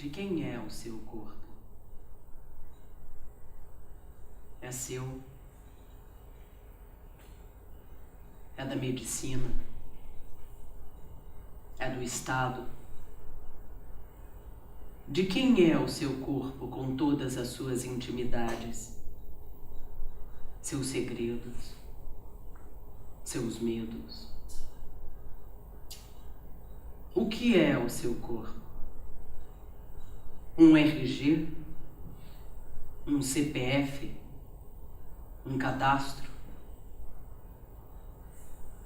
De quem é o seu corpo? É seu? É da medicina? É do Estado? De quem é o seu corpo com todas as suas intimidades? Seus segredos? Seus medos? O que é o seu corpo? Um RG? Um CPF? Um cadastro?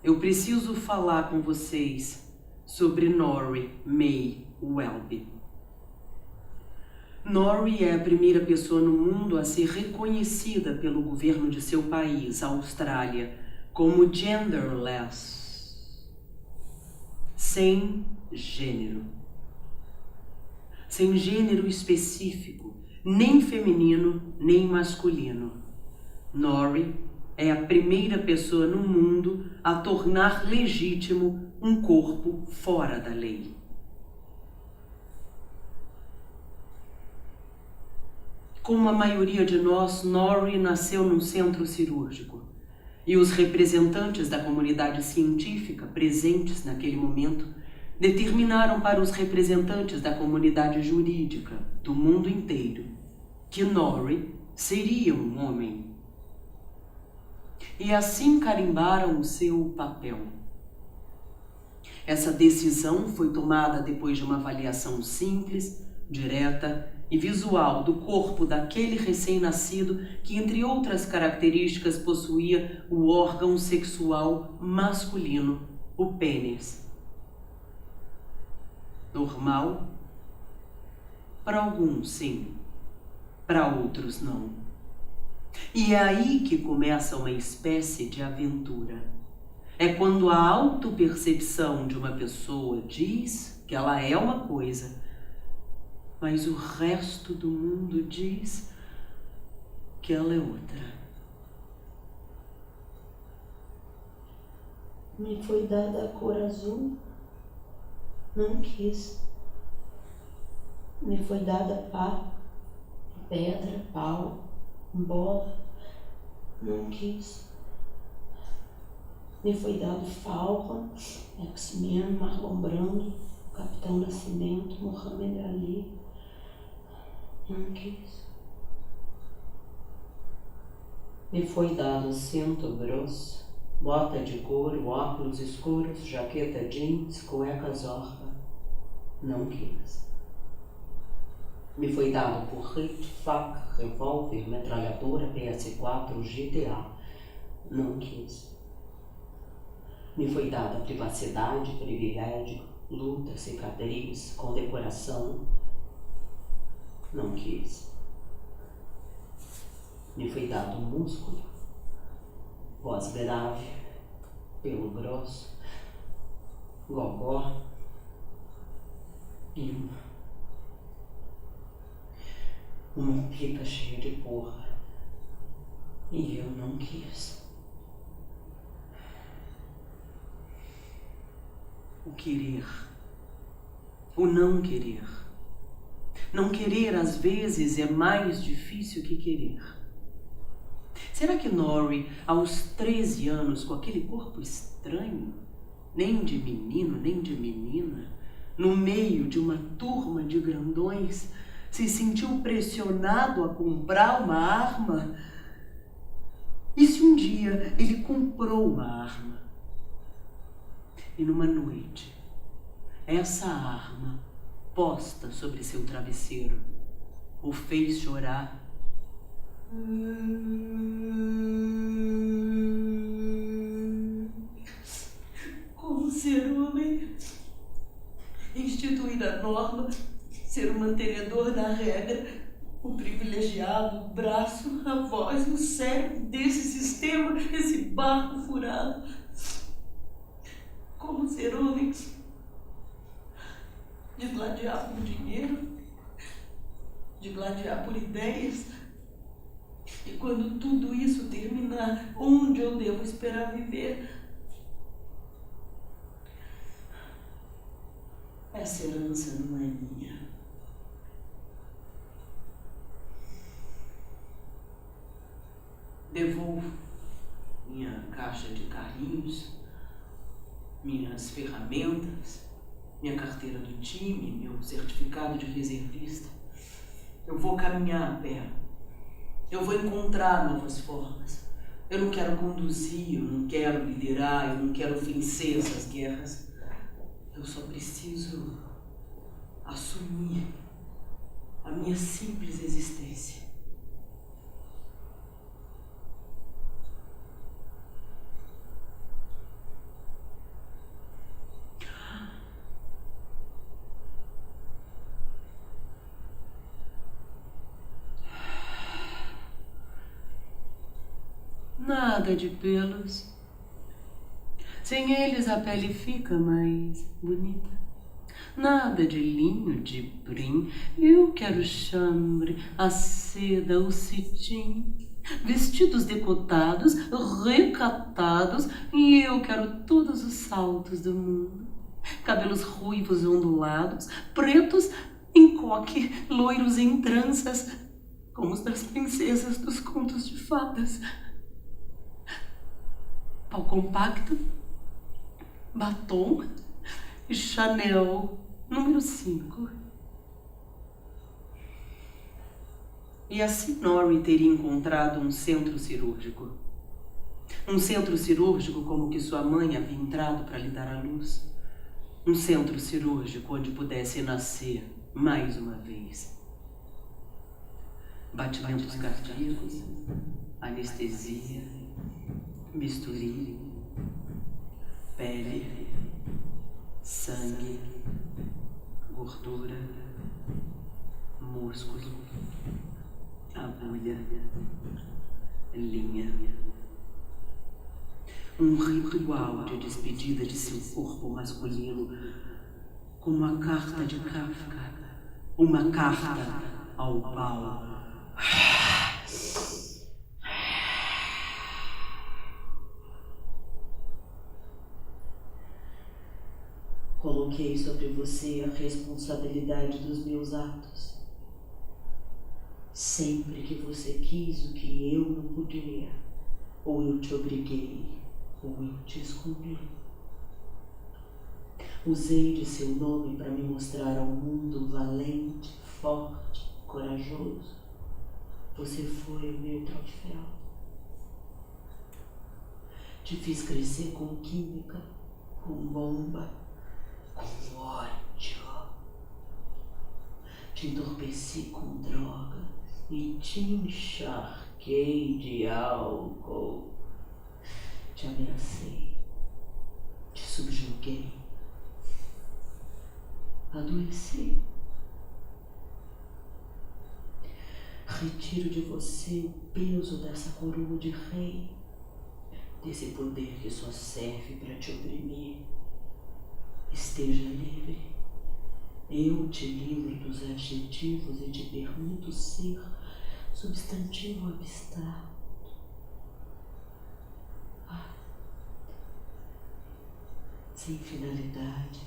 Eu preciso falar com vocês sobre Nori May Welby. Nori é a primeira pessoa no mundo a ser reconhecida pelo governo de seu país, a Austrália, como genderless, sem gênero. Sem gênero específico, nem feminino, nem masculino. Nori é a primeira pessoa no mundo a tornar legítimo um corpo fora da lei. Como a maioria de nós, Nori nasceu num centro cirúrgico. E os representantes da comunidade científica presentes naquele momento determinaram para os representantes da comunidade jurídica do mundo inteiro que Nori seria um homem. E assim carimbaram o seu papel. Essa decisão foi tomada depois de uma avaliação simples, direta e visual do corpo daquele recém-nascido que, entre outras características, possuía o órgão sexual masculino, o pênis. Normal? Para alguns, sim. Para outros, não. E é aí que começa uma espécie de aventura. É quando a autopercepção de uma pessoa diz que ela é uma coisa, mas o resto do mundo diz que ela é outra. Me foi dada a cor azul, não quis. Me foi dada pá, pedra, pau, bola, não quis. Me foi dado Falcon, X-Men, Marlon Brando, Capitão Nascimento, Muhammad Ali, não quis. Me foi dado cinto grosso, bota de couro, óculos escuros, jaqueta jeans, cueca zorra, não quis. Me foi dado porrete, faca, revólver, metralhadora, PS4, GTA, não quis. Me foi dada privacidade, privilégio, luta, cicatriz, condecoração, não quis. Me foi dado músculo, voz grave, pelo grosso, gogó e uma pica cheia de porra. E eu não quis. O querer, o não querer. Não querer, às vezes, é mais difícil que querer. Será que Nori, aos 13 anos, com aquele corpo estranho, nem de menino, nem de menina, no meio de uma turma de grandões, se sentiu pressionado a comprar uma arma? E se um dia ele comprou uma arma? E numa noite, essa arma, posta sobre seu travesseiro, o fez chorar? Como ser homem, instituir a norma, ser o mantenedor da regra, o privilegiado, o braço, a voz, o cérebro desse sistema, esse barco furado. Como ser homem, de gladiar por dinheiro, de gladiar por ideias. E quando tudo isso terminar, onde eu devo esperar viver? Essa herança não é minha. levou minha caixa de carrinhos, minhas ferramentas, minha carteira do time, meu certificado de reservista. Eu vou caminhar a pé. Eu vou encontrar novas formas. Eu não quero conduzir, eu não quero liderar, eu não quero vencer essas guerras. Eu só preciso assumir a minha simples existência. Nada de pelos. Sem eles a pele fica mais bonita. Nada de linho, de brim. Eu quero chambre, a seda, o cetim. Vestidos decotados, recatados. E eu quero todos os saltos do mundo. Cabelos ruivos ondulados, pretos em coque, loiros em tranças, como os das princesas dos contos de fadas. Pau compacto, batom e Chanel número 5. E assim Norrie teria encontrado um centro cirúrgico. Um centro cirúrgico como que sua mãe havia entrado para lhe dar à luz. Um centro cirúrgico onde pudesse nascer mais uma vez. Batimentos cardíacos, anestesia, bisturi, pele, sangue, gordura, músculo, agulha, linha. Um ritual de despedida de seu corpo masculino, como uma carta de Kafka, uma carta ao pau. Coloquei sobre você a responsabilidade dos meus atos. Sempre que você quis o que eu não podia, ou eu te obriguei, ou eu te escondi. Usei de seu nome para me mostrar ao mundo valente, forte, corajoso. Você foi o meu troféu. Te fiz crescer com química, com bomba, com ódio. Te entorpeci com drogas e te encharquei de álcool. Te ameacei, te subjuguei, adoeci. Retiro de você o peso dessa coroa de rei, desse poder que só serve para te oprimir. Esteja livre. Eu te livro dos adjetivos e te permito ser substantivo abstrato. Sem finalidade,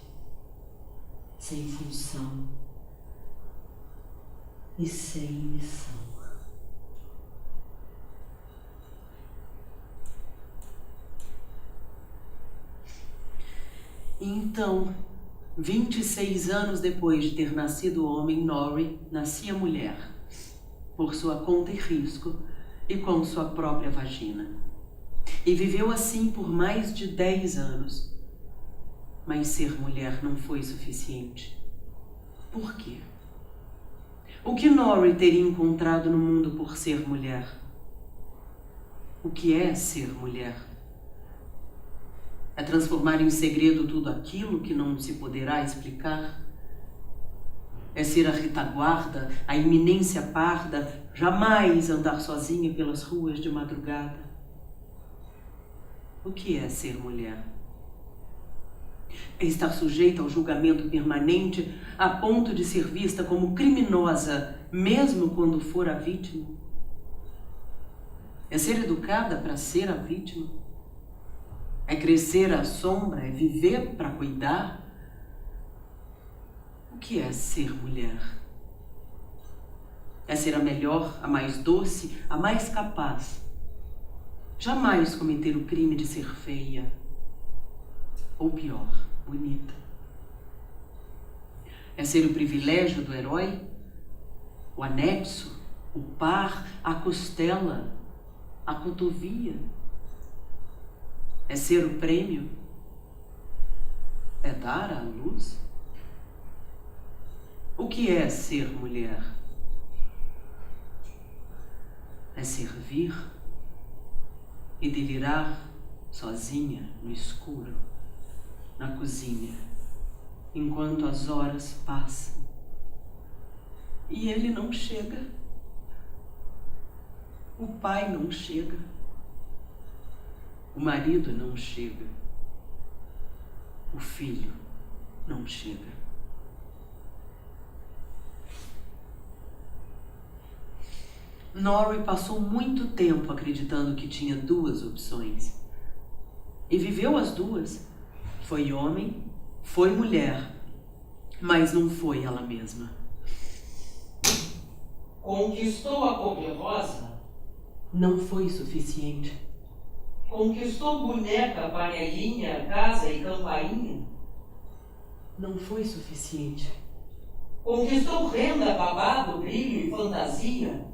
sem função e sem missão. Então, 26 anos depois de ter nascido o homem, Norrie nascia mulher, por sua conta e risco e com sua própria vagina. E viveu assim por mais de 10 anos. Mas ser mulher não foi suficiente. Por quê? O que Norrie teria encontrado no mundo por ser mulher? O que é ser mulher? É transformar em segredo tudo aquilo que não se poderá explicar? É ser a retaguarda, a iminência parda, jamais andar sozinha pelas ruas de madrugada? O que é ser mulher? É estar sujeita ao julgamento permanente a ponto de ser vista como criminosa, mesmo quando for a vítima? É ser educada para ser a vítima? É crescer à sombra? É viver para cuidar? O que é ser mulher? É ser a melhor, a mais doce, a mais capaz, Jamais cometer o crime de ser feia. Ou pior, bonita. É ser o privilégio do herói, o anexo, o par, a costela, a cotovia. É ser o prêmio. É dar à luz. O que é ser mulher? É servir e delirar sozinha no escuro, na cozinha, enquanto as horas passam e ele não chega. O pai não chega. O marido não chega. O filho não chega. Norrie passou muito tempo acreditando que tinha duas opções. E viveu as duas. Foi homem, foi mulher, mas não foi ela mesma. Conquistou a cor-de-rosa? Não foi suficiente. Conquistou boneca, panelinha, casa e campainha? Não foi suficiente. Conquistou renda, babado, brilho e fantasia?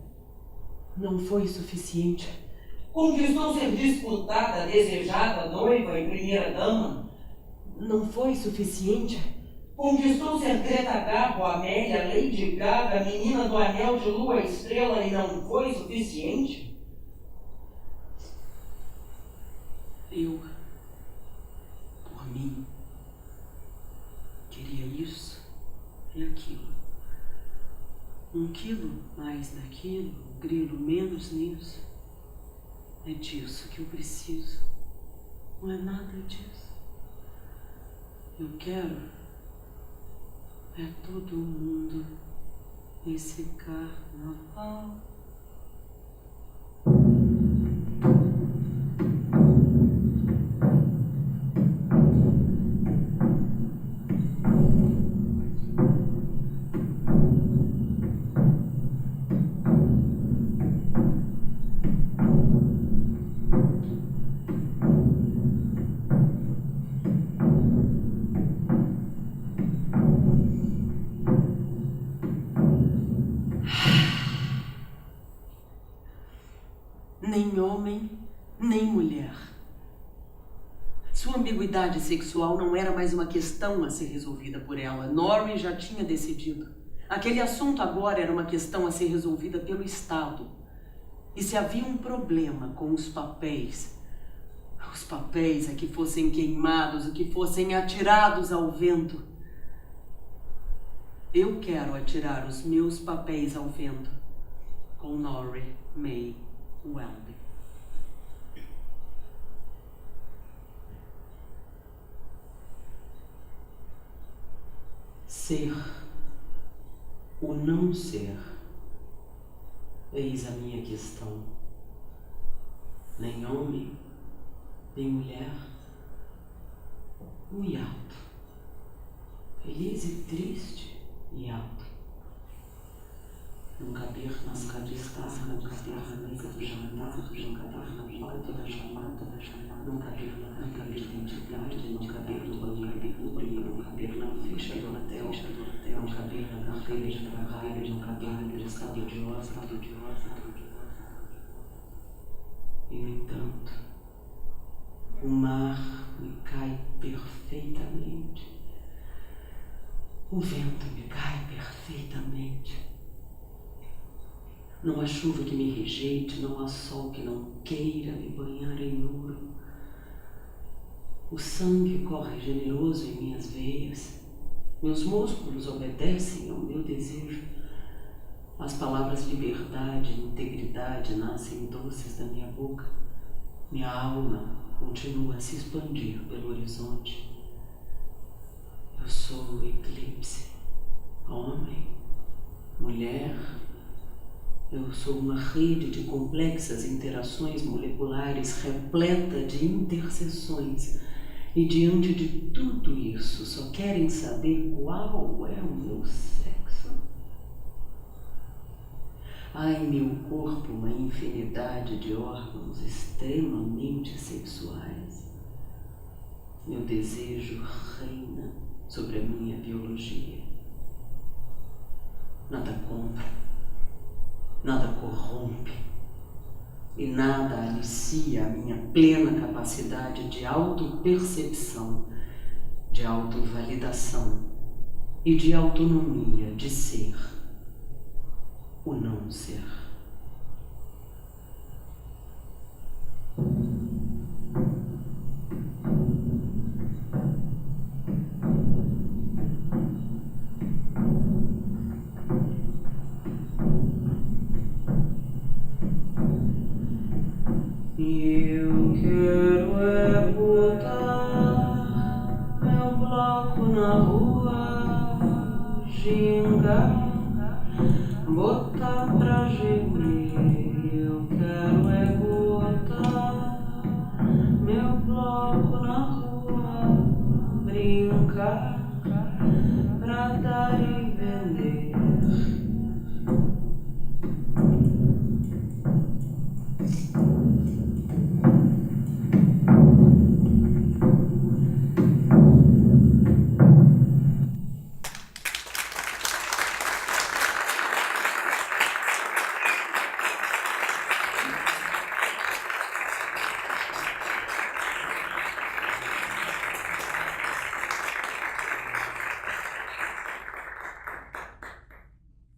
Não foi suficiente. Conquistou ser disputada, desejada, noiva e primeira-dama? Não foi suficiente. Conquistou ser Greta Garbo, Amélia, Lady Gaga, menina do anel de lua estrela e não foi suficiente? Eu, por mim, queria isso e aquilo. 1 quilo mais naquilo, 1 grilo menos nisso. É disso que eu preciso. Não é nada disso. Eu quero é todo mundo nesse carnaval. Nem homem, nem mulher. Sua ambiguidade sexual não era mais uma questão a ser resolvida por ela. Norrie já tinha decidido. Aquele assunto agora era uma questão a ser resolvida pelo Estado. E se havia um problema com os papéis é que fossem queimados, que fossem atirados ao vento. Eu quero atirar os meus papéis ao vento com Norrie May Welby. Ser ou não ser, eis a minha questão. Nem homem, nem mulher, um hiato, feliz e triste hiato. Não caber nas cabeças, não caber na mesa do jantar, não caber na pauta da chamada, não caber na identidade, não caber no banheiro público, não caber na ficha do hotel, não caber na carteira de trabalho, não caber no estado de óbito. E, no entanto, o mar me cai perfeitamente. O vento me cai perfeitamente. Não há chuva que me rejeite, não há sol que não queira me banhar em ouro. O sangue corre generoso em minhas veias. Meus músculos obedecem ao meu desejo. As palavras liberdade e integridade nascem doces da minha boca. Minha alma continua a se expandir pelo horizonte. Eu sou o eclipse. Homem, mulher. Eu sou uma rede de complexas interações moleculares repleta de interseções. E diante de tudo isso, só querem saber qual é o meu sexo. Há em meu corpo uma infinidade de órgãos extremamente sexuais. Meu desejo reina sobre a minha biologia. Nada compra, nada corrompe e nada alicia a minha plena capacidade de autopercepção, de autovalidação e de autonomia de ser o não ser. Eu quero é botar meu bloco na rua, gingar, botar pra gingar.